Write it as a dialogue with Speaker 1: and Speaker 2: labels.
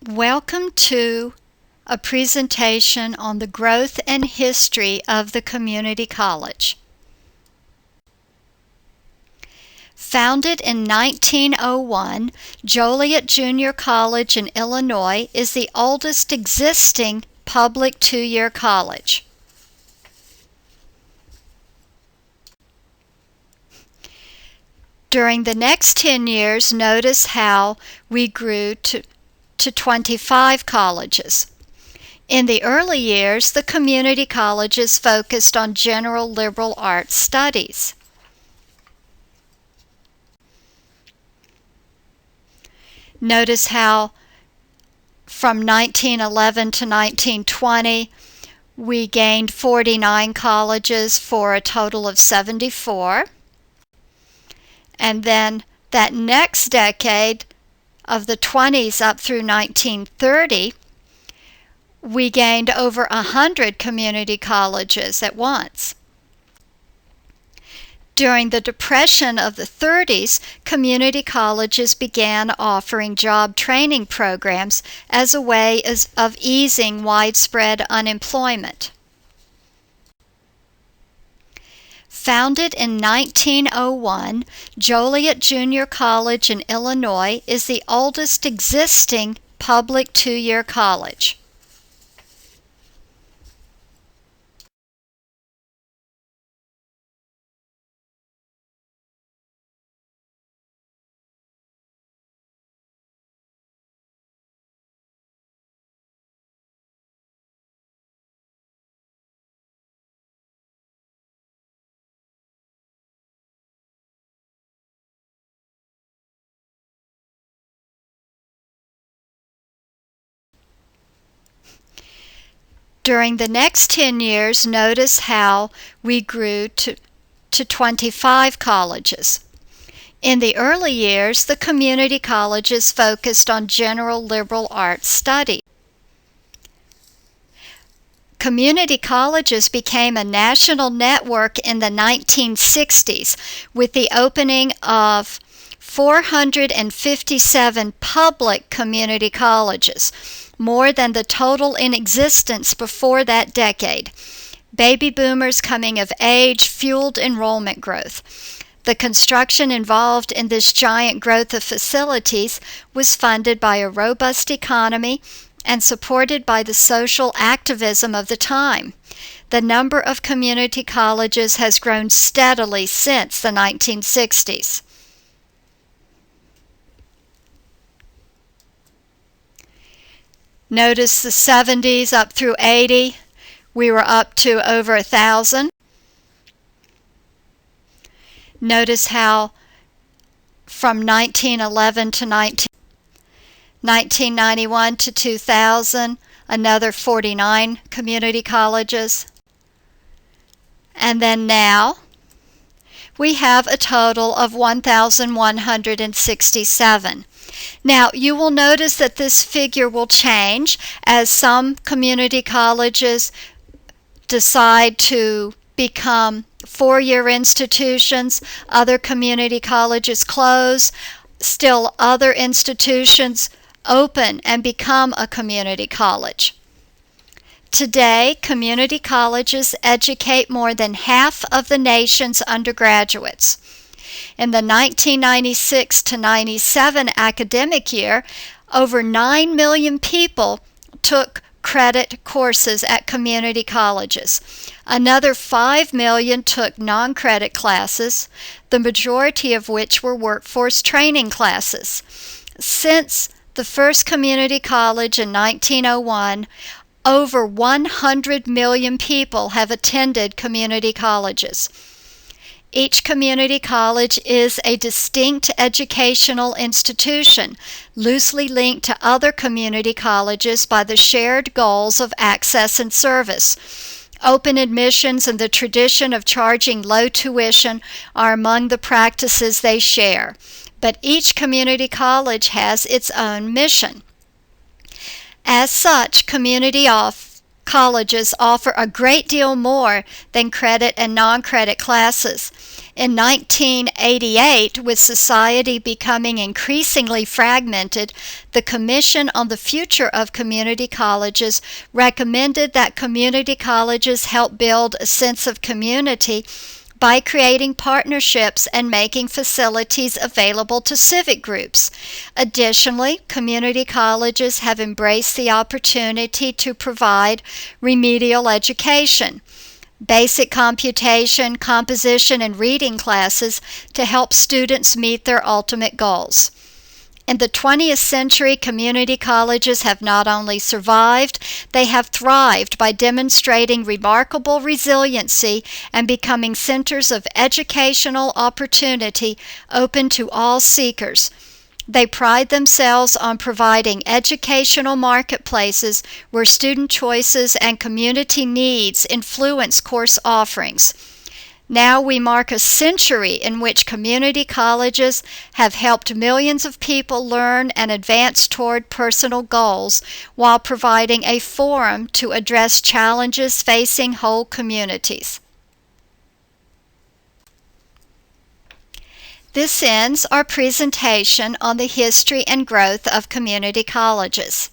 Speaker 1: Welcome to a presentation on the growth and history of the community college. Founded in 1901, Joliet Junior College in Illinois is the oldest existing public two-year college. During the next 10 years, notice how we grew to 25 colleges. In the early years, the community colleges focused on general liberal arts studies. Notice how from 1911 to 1920, we gained 49 colleges for a total of 74. And then that next decade, of the 20s up through 1930, we gained over 100 community colleges at once. During the Depression of the 30s, community colleges began offering job training programs as a way of easing widespread unemployment. Founded in 1901, Joliet Junior College in Illinois is the oldest existing public two-year college. During the next 10 years, notice how we grew to 25 colleges. In the early years, the community colleges focused on general liberal arts studies. Community colleges became a national network in the 1960s with the opening of 457 public community colleges, more than the total in existence before that decade. Baby boomers coming of age fueled enrollment growth. The construction involved in this giant growth of facilities was funded by a robust economy and supported by the social activism of the time. The number of community colleges has grown steadily since the 1960s. Notice the 70s up through 80, we were up to over 1,000. Notice how from 1911 to 1991 to 2000, another 49 community colleges. And then now, we have a total of 1,167. Now, you will notice that this figure will change as some community colleges decide to become four-year institutions, other community colleges close, still other institutions open and become a community college. Today, community colleges educate more than half of the nation's undergraduates. In the 1996 to 97 academic year, over 9 million people took credit courses at community colleges. Another 5 million took non-credit classes, the majority of which were workforce training classes. Since the first community college in 1901, over 100 million people have attended community colleges. Each community college is a distinct educational institution, loosely linked to other community colleges by the shared goals of access and service. Open admissions and the tradition of charging low tuition are among the practices they share, but each community college has its own mission. As such, community colleges offer a great deal more than credit and non-credit classes. In 1988, with society becoming increasingly fragmented, the Commission on the Future of Community Colleges recommended that community colleges help build a sense of community by creating partnerships and making facilities available to civic groups. Additionally, community colleges have embraced the opportunity to provide remedial education, basic computation, composition, and reading classes to help students meet their ultimate goals. In the 20th century, community colleges have not only survived, they have thrived by demonstrating remarkable resiliency and becoming centers of educational opportunity open to all seekers. They pride themselves on providing educational marketplaces where student choices and community needs influence course offerings. Now we mark a century in which community colleges have helped millions of people learn and advance toward personal goals while providing a forum to address challenges facing whole communities. This ends our presentation on the history and growth of community colleges.